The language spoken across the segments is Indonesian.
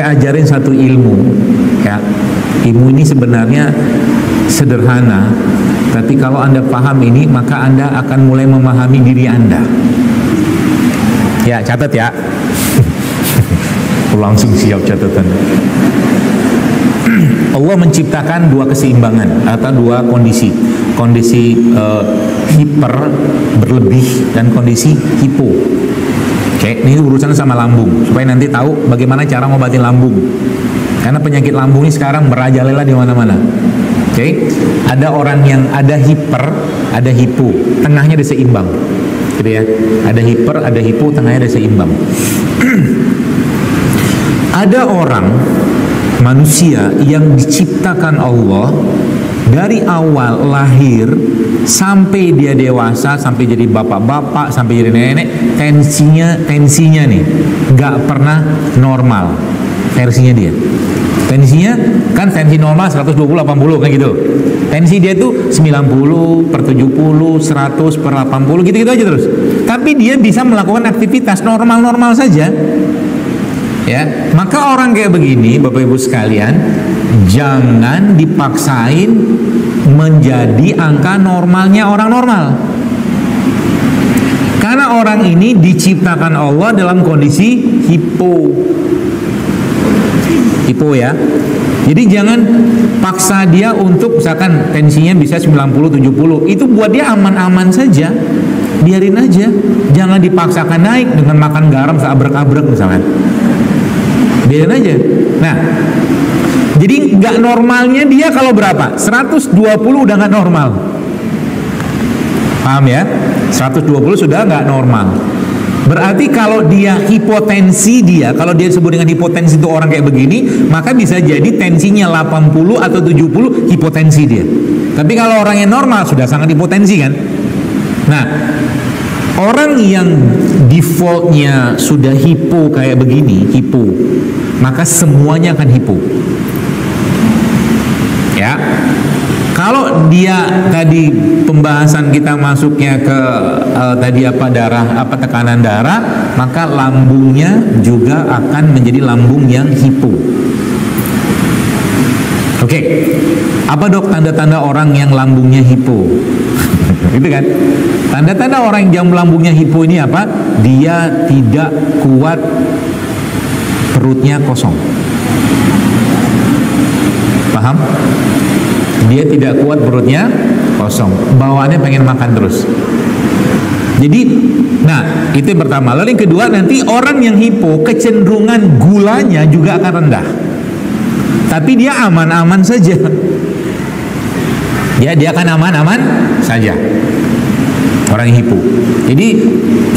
saya ajarin satu ilmu, ya. Ilmu ini sebenarnya sederhana, tapi kalau Anda paham ini, maka Anda akan mulai memahami diri Anda. Ya, catat ya. Langsung siap catatan. Allah menciptakan dua keseimbangan atau dua kondisi. Kondisi hiper, berlebih, dan kondisi hipo. Oke, ini urusan sama lambung, supaya nanti tahu bagaimana cara ngobatin lambung. Karena penyakit lambung ini sekarang merajalela di mana-mana. Oke, ada orang yang ada hiper, ada hipo, tengahnya dia seimbang, gitu ya. Ada hiper, ada hipo, tengahnya dia seimbang. Ada orang manusia yang diciptakan Allah dari awal lahir sampai dia dewasa, sampai jadi bapak-bapak, sampai jadi nenek, tensinya nih nggak pernah normal. Versinya dia, tensinya kan tensi normal 120/80 kayak gitu. Tensi dia tuh 90/70, 100/80 gitu-gitu aja terus. Tapi dia bisa melakukan aktivitas normal-normal saja. Ya, maka orang kayak begini, Bapak Ibu sekalian, jangan dipaksain menjadi angka normalnya orang normal. Karena orang ini diciptakan Allah dalam kondisi hipo ya. Jadi jangan paksa dia untuk misalkan tensinya bisa 90/70. Itu buat dia aman-aman saja. Biarin aja. Jangan dipaksakan naik dengan makan garam seabrek-abrek misalkan. Biarin aja. Nah, jadi nggak normalnya dia kalau berapa? 120 udah nggak normal. Paham ya? 120 sudah nggak normal. Berarti kalau dia hipotensi kalau dia disebut dengan hipotensi itu orang kayak begini, maka bisa jadi tensinya 80 atau 70 hipotensi dia. Tapi kalau orang yang normal sudah sangat hipotensi kan? Nah, orang yang defaultnya sudah hipo kayak begini, hipo, maka semuanya akan hipo. Ya. Kalau dia tadi pembahasan kita masuknya ke tekanan darah, maka lambungnya juga akan menjadi lambung yang hipo. Oke. Apa dok tanda-tanda orang yang lambungnya hipo? Gitu kan? Tanda-tanda orang yang lambungnya hipo ini apa? Dia tidak kuat, perutnya kosong. Paham? Dia tidak kuat, perutnya kosong, bawaannya pengen makan terus. Jadi, nah itu yang pertama. Lalu yang kedua, nanti orang yang hipo kecenderungan gulanya juga akan rendah, tapi dia aman-aman saja. Ya, dia akan aman-aman saja. Orang yang hipo. Jadi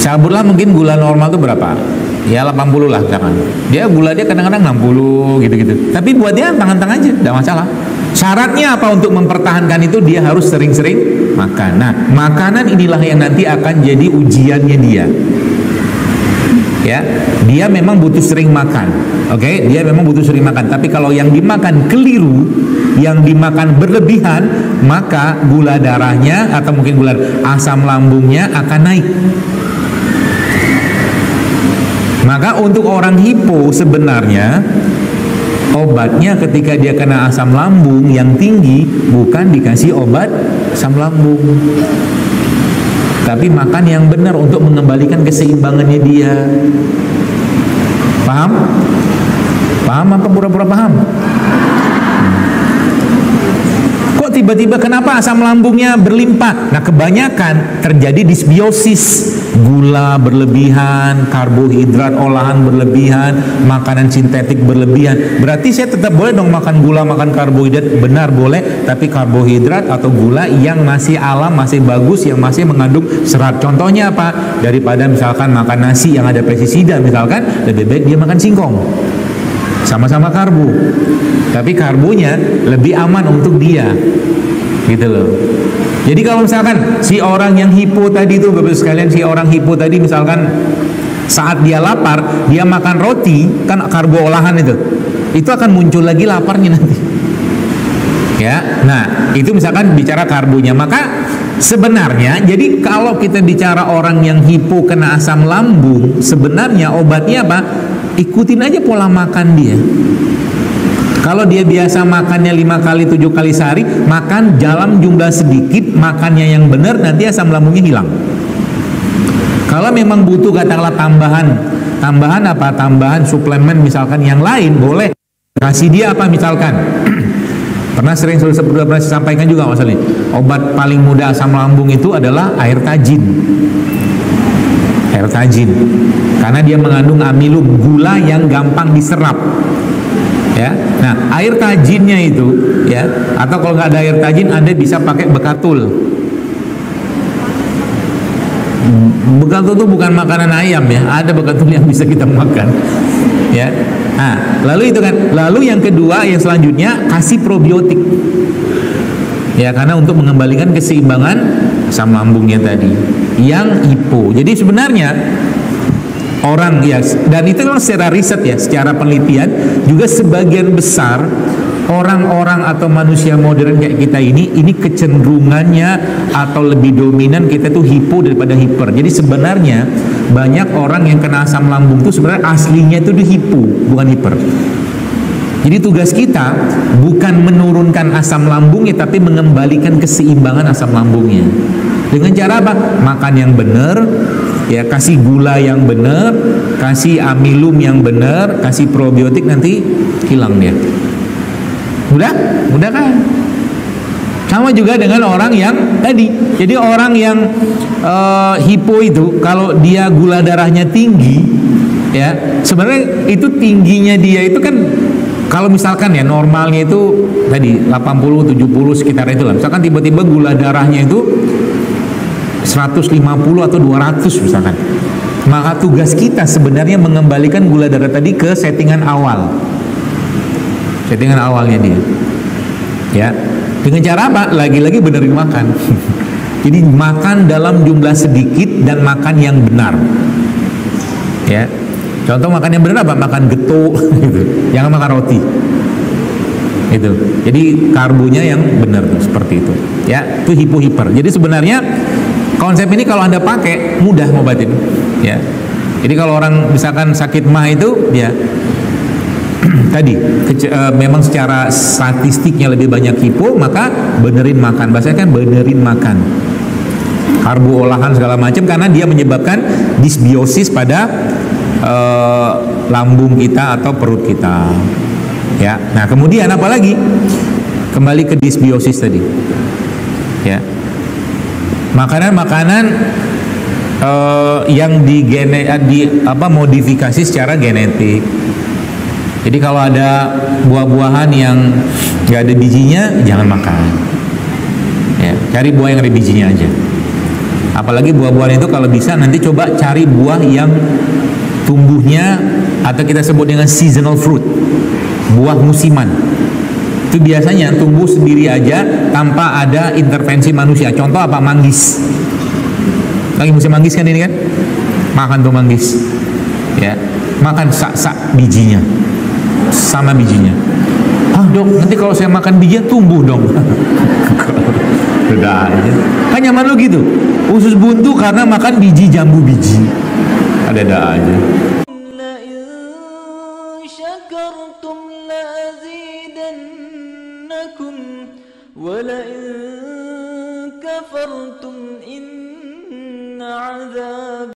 sabutlah mungkin gula normal itu berapa? Ya 80 lah misalkan. Dia kadang-kadang 60 gitu-gitu. Tapi buat dia tangan-tangan aja, tidak masalah. Syaratnya apa untuk mempertahankan itu? Dia harus sering-sering makan. Nah, makanan inilah yang nanti akan jadi ujiannya dia. Ya, dia memang butuh sering makan. Oke, dia memang butuh sering makan. Tapi kalau yang dimakan keliru, yang dimakan berlebihan, maka gula darahnya atau mungkin gula asam lambungnya akan naik. Maka untuk orang hipo sebenarnya obatnya ketika dia kena asam lambung yang tinggi bukan dikasih obat asam lambung, tapi makan yang benar untuk mengembalikan keseimbangannya dia. Paham? Paham apa pura-pura paham? Kok tiba-tiba kenapa asam lambungnya berlimpah? Nah, kebanyakan terjadi disbiosis. Gula berlebihan, karbohidrat olahan berlebihan, makanan sintetik berlebihan. Berarti saya tetap boleh dong makan gula, makan karbohidrat, benar boleh, tapi karbohidrat atau gula yang masih alam, masih bagus, yang masih mengandung serat. Contohnya apa? Daripada misalkan makan nasi yang ada pestisida misalkan, lebih baik dia makan singkong. Sama-sama karbo, tapi karbonya lebih aman untuk dia. Gitu loh. Jadi kalau misalkan si orang yang hipo tadi itu, Bapak sekalian, si orang hipo tadi misalkan saat dia lapar, dia makan roti, kan karbo olahan itu akan muncul lagi laparnya nanti. Ya, nah itu misalkan bicara karbonya. Maka sebenarnya, jadi kalau kita bicara orang yang hipo kena asam lambung, sebenarnya obatnya apa? ikutin aja pola makan dia. Kalau dia biasa makannya 5 kali 7 kali sehari, makan dalam jumlah sedikit, makannya yang benar, nanti asam lambungnya hilang. Kalau memang butuh katakanlah tambahan apa? Tambahan suplemen misalkan yang lain, boleh kasih dia apa misalkan. Sudah pernah saya sampaikan juga masalahnya. Obat paling mudah asam lambung itu adalah air tajin. Air tajin. Karena dia mengandung amilum, gula yang gampang diserap. Ya. Nah, air tajinnya itu ya, atau kalau nggak ada air tajin Anda bisa pakai bekatul. Bekatul itu bukan makanan ayam ya, ada bekatul yang bisa kita makan. Ya. Nah, lalu itu kan. Lalu yang kedua, yang selanjutnya kasih probiotik. Ya, karena untuk mengembalikan keseimbangan asam lambungnya tadi yang hipo. Jadi sebenarnya orang ya, dan itu memang secara riset ya, secara penelitian juga sebagian besar orang-orang atau manusia modern kayak kita ini kecenderungannya atau lebih dominan kita tuh hipo daripada hiper. Jadi sebenarnya banyak orang yang kena asam lambung tuh sebenarnya aslinya itu di hipo, bukan hiper. Jadi tugas kita bukan menurunkan asam lambungnya, tapi mengembalikan keseimbangan asam lambungnya. Dengan cara apa? Makan yang benar, ya, kasih gula yang benar, kasih amilum yang benar, kasih probiotik, nanti hilang dia. Mudah kan? Sama juga dengan orang yang tadi. Jadi orang yang hipo itu, kalau dia gula darahnya tinggi, ya, sebenarnya itu tingginya dia itu kan, kalau misalkan ya normalnya itu tadi 80, 70 sekitar itu lah. Misalkan tiba-tiba gula darahnya itu 150 atau 200 misalkan. Maka tugas kita sebenarnya mengembalikan gula darah tadi ke settingan awal. Settingan awalnya dia. Ya. Dengan cara apa? Lagi-lagi benerin makan. Jadi makan dalam jumlah sedikit dan makan yang benar. Ya. Contoh makan yang benar apa? Makan getuk gitu. Jangan makan roti. Itu. Jadi karbonya yang benar seperti itu. Ya, itu hipo-hiper. Jadi sebenarnya konsep ini kalau Anda pakai mudah ngobatin, ya. Jadi kalau orang misalkan sakit mah itu, ya tadi memang secara statistiknya lebih banyak hipo, maka benerin makan. Bahasanya kan benerin makan. Karbo olahan segala macam, karena dia menyebabkan disbiosis pada lambung kita atau perut kita. Ya. Nah, kemudian apalagi? Kembali ke disbiosis tadi. Ya. Makanan-makanan yang modifikasi secara genetik. Jadi kalau ada buah-buahan yang nggak ada bijinya, jangan makan. Ya, cari buah yang ada bijinya aja. Apalagi buah-buahan itu kalau bisa nanti coba cari buah yang tumbuhnya atau kita sebut dengan seasonal fruit, buah musiman. Itu biasanya tumbuh sendiri aja tanpa ada intervensi manusia. Contoh apa? Manggis. Lagi musim manggis kan ini kan? Makan tuh manggis. Ya, makan sak-sak bijinya. Sama bijinya. Ah dok, nanti kalau saya makan bijinya tumbuh dong. Udah aja. Kan nyaman lo gitu. Usus buntu karena makan biji jambu biji. Ada aja.